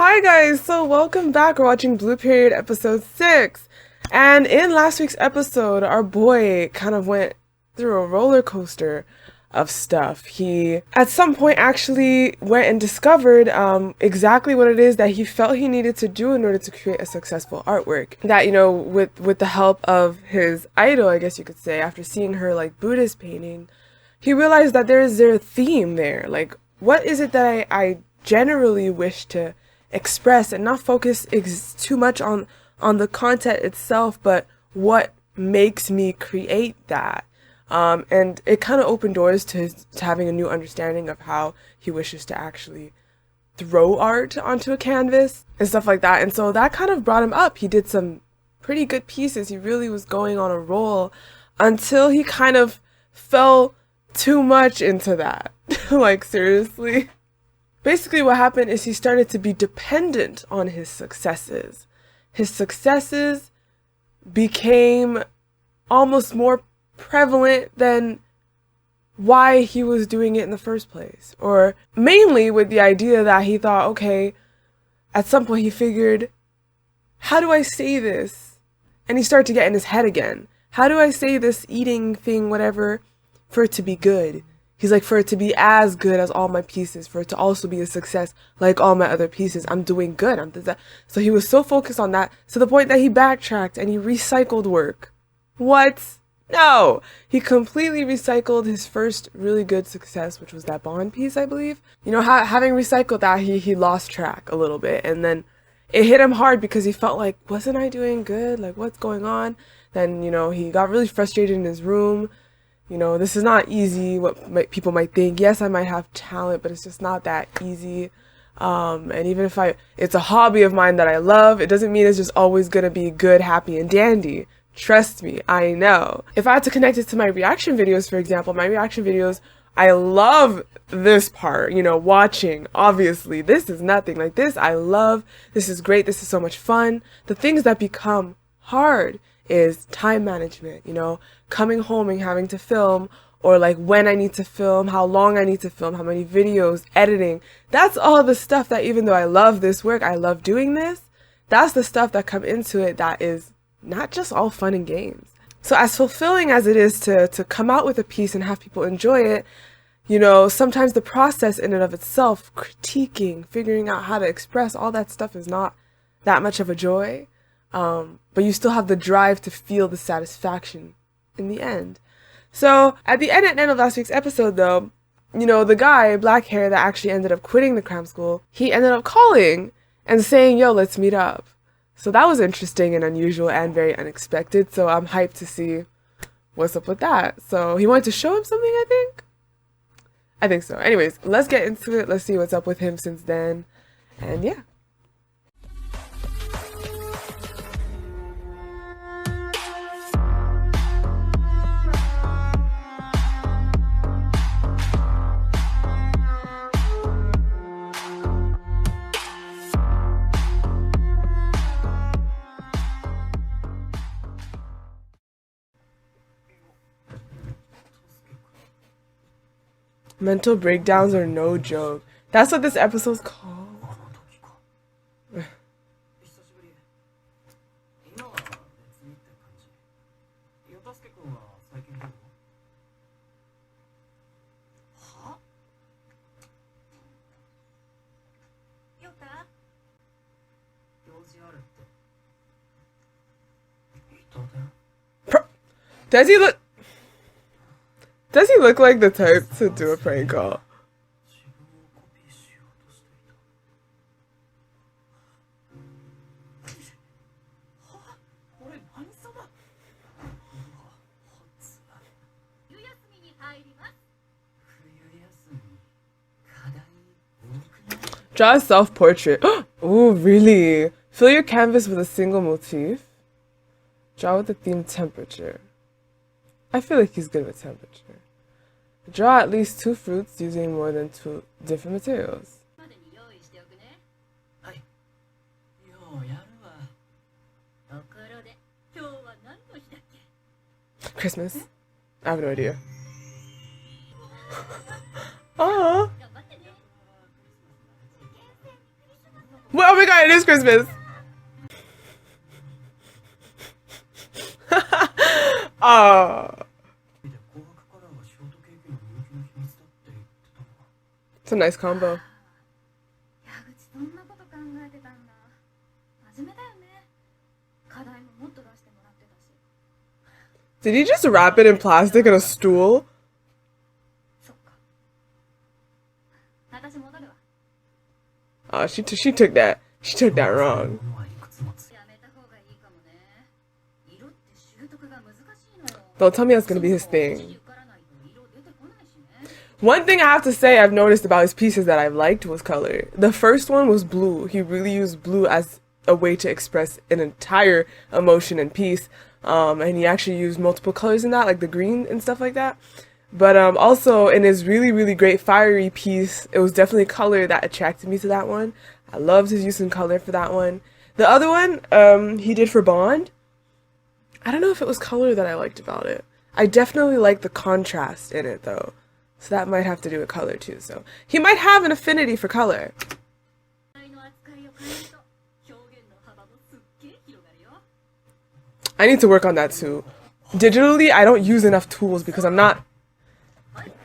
Hi guys, so welcome back. We're watching Blue Period episode 6. And in last week's episode, our boy kind of went through a roller coaster of stuff. He at some point actually went and discovered exactly what it is that he felt he needed to do in order to create a successful artwork. That, you know, with the help of his idol, I guess you could say, after seeing her like Buddhist painting, he realized that there is a theme there. Like, what is it that I generally wish to express and not focus too much on the content itself, but what makes me create that. And it kind of opened doors to having a new understanding of how he wishes to actually throw art onto a canvas and stuff like that. And so that kind of brought him up. He did some pretty good pieces. He really was going on a roll until he kind of fell too much into that. Like, seriously. Basically what happened is he started to be dependent on his successes. His successes became almost more prevalent than why he was doing it in the first place. Or mainly with the idea that he thought, okay, at some point he figured, how do I say this? And he started to get in his head again. How do I say this eating thing, whatever, for it to be good? He's like, for it to be as good as all my pieces, for it to also be a success like all my other pieces. I'm doing good. So he was so focused on that to the point that he backtracked and he recycled work. What? No! He completely recycled his first really good success, which was that Bond piece, I believe. You know, having recycled that, he lost track a little bit. And then it hit him hard because he felt like, wasn't I doing good? Like, what's going on? Then, you know, he got really frustrated in his room. You know, this is not easy, people might think. Yes, I might have talent, but it's just not that easy. And even if it's a hobby of mine that I love, it doesn't mean it's just always going to be good, happy, and dandy. Trust me, I know. If I had to connect it to my reaction videos, for example, my reaction videos, I love this part, you know, watching. Obviously, this is nothing like this. I love, this is great. This is so much fun. The things that become hard is time management, you know, coming home and having to film, or like when I need to film, how long I need to film, how many videos, editing. That's all the stuff that, even though I love this work, I love doing this, that's the stuff that come into it that is not just all fun and games. So as fulfilling as it is to come out with a piece and have people enjoy it, you know, sometimes the process in and of itself, critiquing, figuring out how to express, all that stuff is not that much of a joy. But you still have the drive to feel the satisfaction in the end. So at the end of last week's episode, though, you know, the guy, black hair, that actually ended up quitting the cram school, he ended up calling and saying, yo, let's meet up. So that was interesting and unusual and very unexpected. So I'm hyped to see what's up with that. So he wanted to show him something, I think so. Anyways, let's get into it. Let's see what's up with him since then. And yeah. Mental breakdowns are no joke. That's what this episode's called. Does he look like the type to do a prank call? Draw a self-portrait. Oh, really? Fill your canvas with a single motif. Draw with the theme temperature. I feel like he's good with temperature. Draw at least 2 fruits using more than 2 different materials. Christmas? I have no idea. Aww. Well, my god, it is Christmas. Oh. It's a nice combo. Did he just wrap it in plastic in a stool? Oh, she took that. She took that wrong. Don't tell me that's gonna be his thing. One thing I have to say I've noticed about his pieces that I've liked was color. The first one was blue. He really used blue as a way to express an entire emotion and piece. And he actually used multiple colors in that, like the green and stuff like that. But also in his really, really great fiery piece, it was definitely color that attracted me to that one. I loved his use in color for that one. The other one he did for Bond, I don't know if it was color that I liked about it. I definitely like the contrast in it though. So that might have to do with color too. So he might have an affinity for color. I need to work on that too. Digitally, I don't use enough tools because I'm not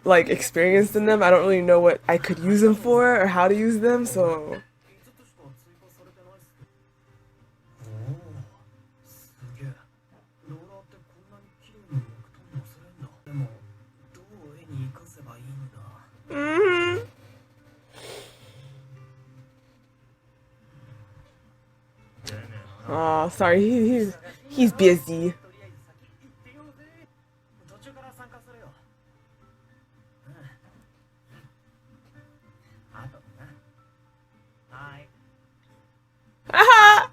like experienced in them. I don't really know what I could use them for or how to use them, so oh, sorry, he's busy. Aha!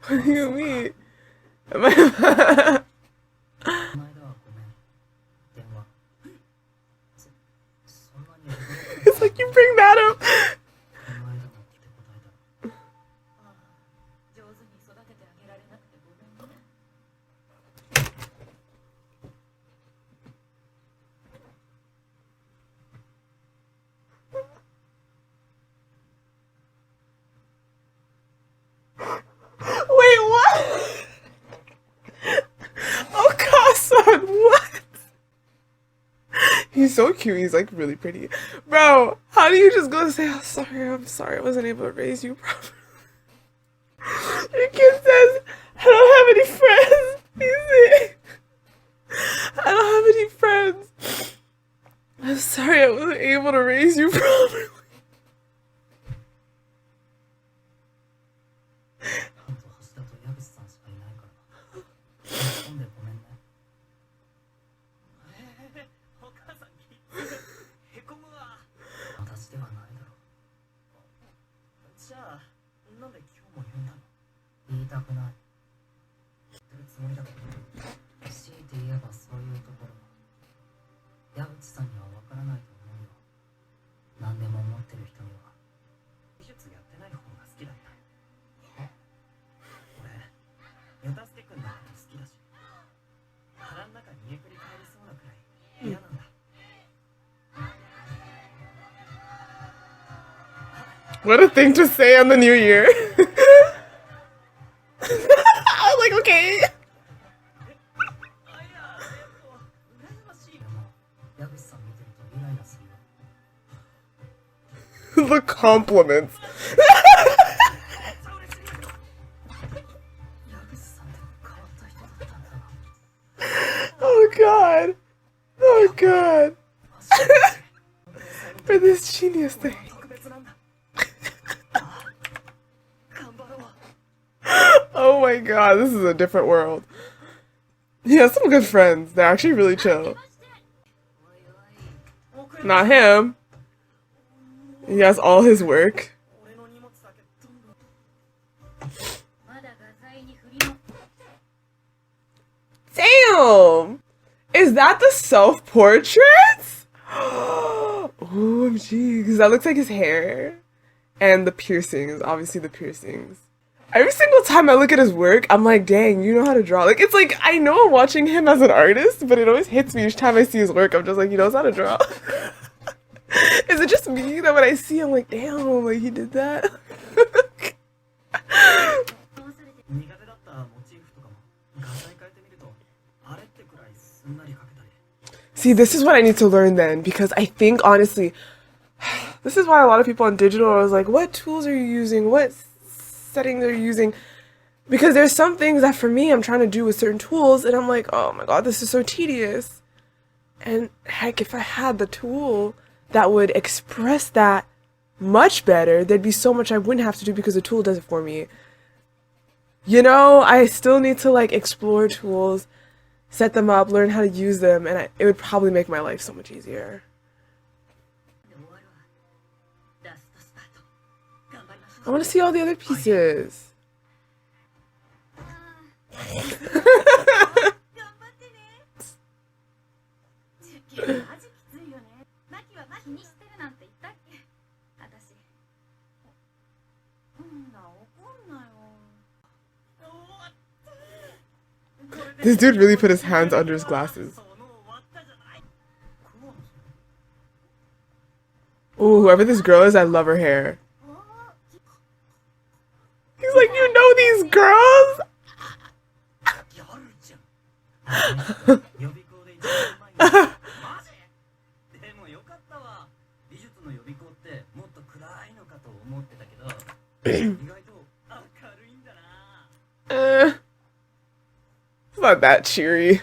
What do you mean? It's like you bring that up. Wait, what? Oh, Kasan, what? He's so cute. He's like really pretty. Bro, how do you just go and say, oh, I'm sorry, I wasn't able to raise you properly? Your kid says, I don't have any friends. He's I don't have any friends. I'm sorry, I wasn't able to raise you properly. What a thing to say on the new year. I was like, okay. The compliments. Oh god. Oh god. For this genius thing. Oh my god, this is a different world. He has some good friends. They're actually really chill. Not him. He has all his work. Damn! Is that the self-portrait? OMG, because that looks like his hair. And the piercings, obviously the piercings. Every single time I look at his work, I'm like, dang, you know how to draw. Like, it's like, I know I'm watching him as an artist, but it always hits me each time I see his work. I'm just like, he knows how to draw. Is it just me that when I see him, like, damn, like, he did that? See, this is what I need to learn then, because I think, honestly, this is why a lot of people on digital are like, what tools are you using? What settings are you using? Because there's some things that for me I'm trying to do with certain tools and I'm like, oh my god, this is so tedious. And heck, if I had the tool that would express that much better, there'd be so much I wouldn't have to do because the tool does it for me. You know, I still need to like explore tools, set them up, learn how to use them, and it would probably make my life so much easier. I want to see all the other pieces. This dude really put his hands under his glasses. Ooh, whoever this girl is, I love her hair. He's like, you know these girls? It's not that cheery.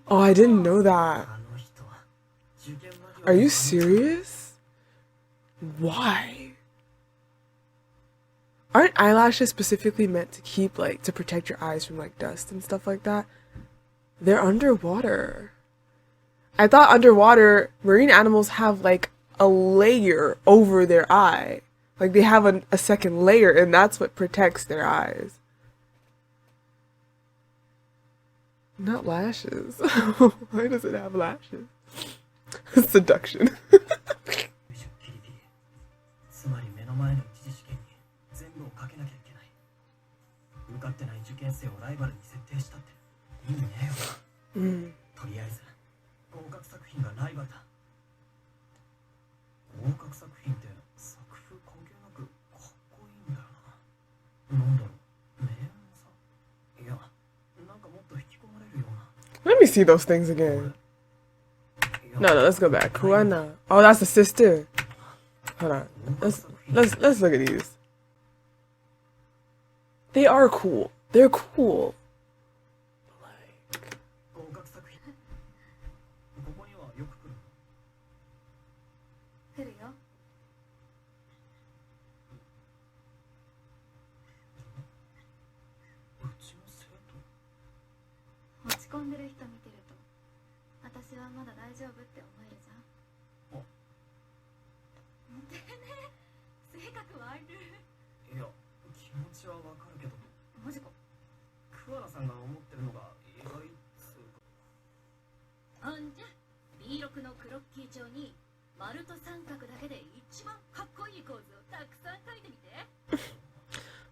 Oh, I didn't know that. Are you serious? Why? Aren't eyelashes specifically meant to keep, like, to protect your eyes from, like, dust and stuff like that? They're underwater. I thought underwater, marine animals have, like, a layer over their eye. Like, they have a second layer, and that's what protects their eyes. Not lashes. Why does it have lashes? Seduction. Let me see those things again. No, let's go back. Kuana. Oh, that's the sister. Hold on. Let's look at these. They are cool. They're cool. Like,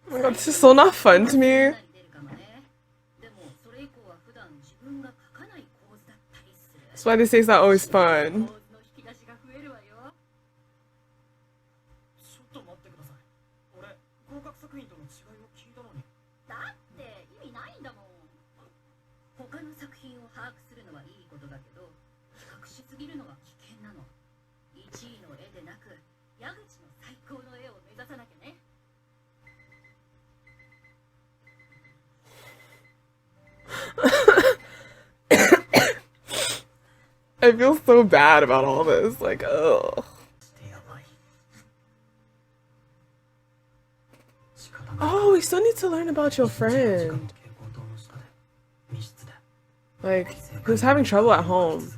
oh my god, this is so not fun to me. That's why they say it's not always fun. I feel so bad about all this. Like, ugh. Oh, we still need to learn about your friend. Like, who's having trouble at home.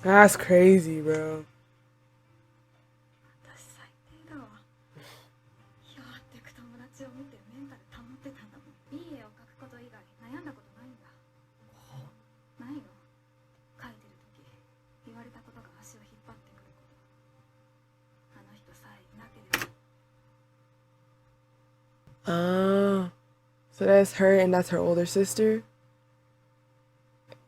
That's crazy, bro. Oh, so that's her and that's her older sister?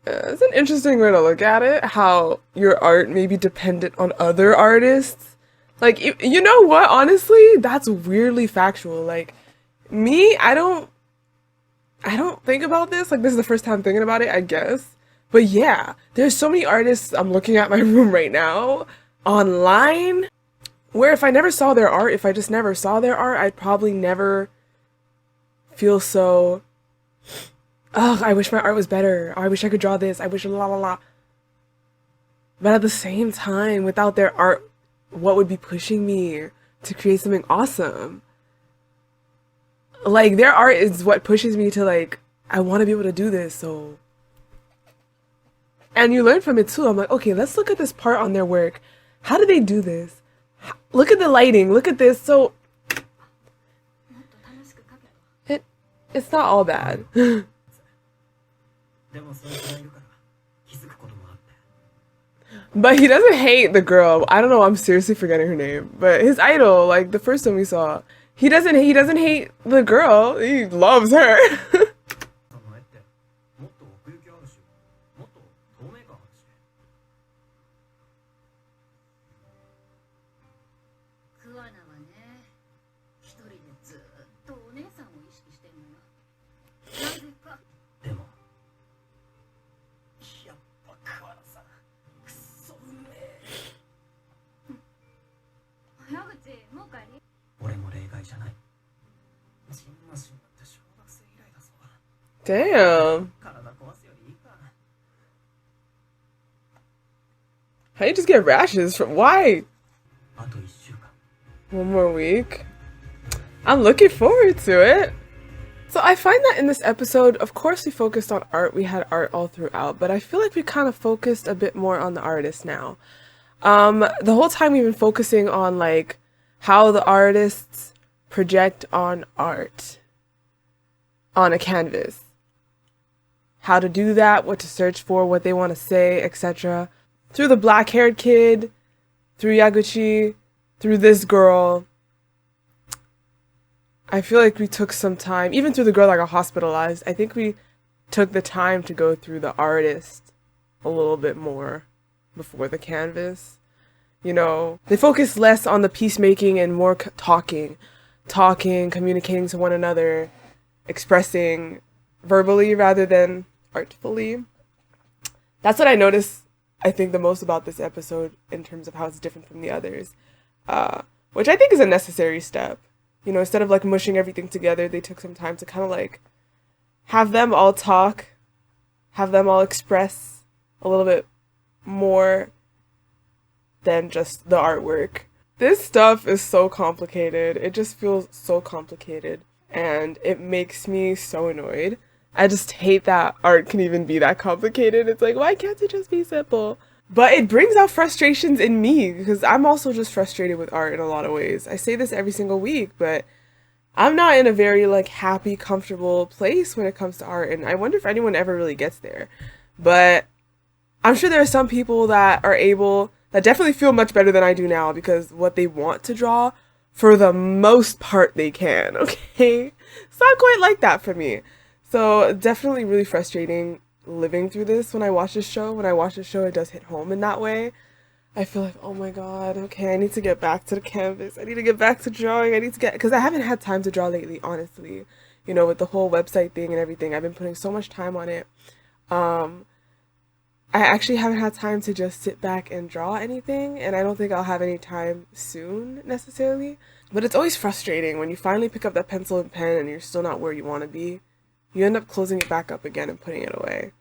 It's an interesting way to look at it, how your art may be dependent on other artists. Like, you know what? Honestly, that's weirdly factual. Like, me, I don't think about this. Like, this is the first time thinking about it, I guess. But yeah, there's so many artists I'm looking at my room right now online where if I never saw their art, if I just never saw their art, I'd probably never feel so, oh, I wish my art was better. Or I wish I could draw this. I wish la la la. But at the same time, without their art, what would be pushing me to create something awesome? Like, their art is what pushes me to, like, I want to be able to do this, so. And you learn from it too. I'm like, okay, let's look at this part on their work. How do they do this? Look at the lighting. Look at this. So, it's not all bad. But he doesn't hate the girl. I don't know, I'm seriously forgetting her name. But his idol, like the first one we saw, he doesn't hate the girl. He loves her. Damn. How you just get rashes from why? 1 more week. I'm looking forward to it. So I find that in this episode, of course we focused on art, we had art all throughout, but I feel like we kind of focused a bit more on the artist now. The whole time we've been focusing on like how the artists project on art on a canvas. How to do that, what to search for, what they want to say, etc. Through the black-haired kid, through Yaguchi, through this girl. I feel like we took some time, even through the girl that got hospitalized, I think we took the time to go through the artist a little bit more before the canvas. You know, they focus less on the peacemaking and more talking, communicating to one another, expressing verbally rather than artfully. That's what I noticed, I think, the most about this episode in terms of how it's different from the others, which I think is a necessary step. You know, instead of like mushing everything together, they took some time to kind of like have them all talk, have them all express a little bit more than just the artwork. This stuff is so complicated. It just feels so complicated and it makes me so annoyed. I just hate that art can even be that complicated. It's like, why can't it just be simple? But it brings out frustrations in me because I'm also just frustrated with art in a lot of ways. I say this every single week, but I'm not in a very like happy, comfortable place when it comes to art. And I wonder if anyone ever really gets there. But I'm sure there are some people that are able, that definitely feel much better than I do now because what they want to draw, for the most part, they can, okay? It's not quite like that for me. So definitely really frustrating living through this when I watch this show. When I watch this show, it does hit home in that way. I feel like, oh my god, okay, I need to get back to the canvas. I need to get back to drawing. I need to get, because I haven't had time to draw lately, honestly. You know, with the whole website thing and everything, I've been putting so much time on it. I actually haven't had time to just sit back and draw anything, and I don't think I'll have any time soon, necessarily. But it's always frustrating when you finally pick up that pencil and pen and you're still not where you want to be. You end up closing it back up again and putting it away.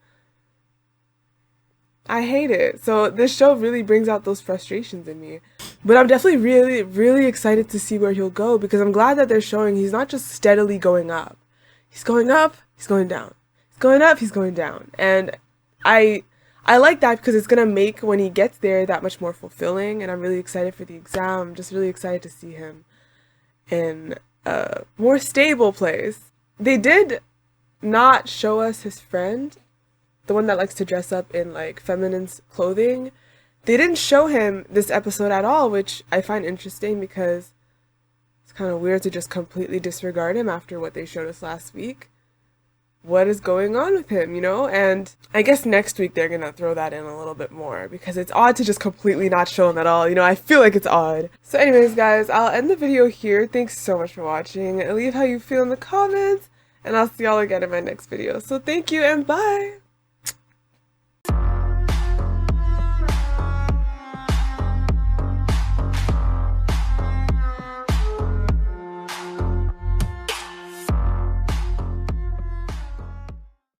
I hate it. So this show really brings out those frustrations in me. But I'm definitely really, really excited to see where he'll go because I'm glad that they're showing he's not just steadily going up. He's going up, he's going down. He's going up, he's going down. And I I like that because it's gonna make when he gets there that much more fulfilling, and I'm really excited for the exam. I'm just really excited to see him in a more stable place. They did not show us his friend, the one that likes to dress up in like feminine clothing. They didn't show him this episode at all, which I find interesting because it's kind of weird to just completely disregard him after what they showed us last week. What is going on with him, you know? And I guess next week they're gonna throw that in a little bit more because it's odd to just completely not show him at all. You know, I feel like it's odd. So anyways, guys, I'll end the video here. Thanks so much for watching. Leave how you feel in the comments, and I'll see y'all again in my next video. So thank you and bye!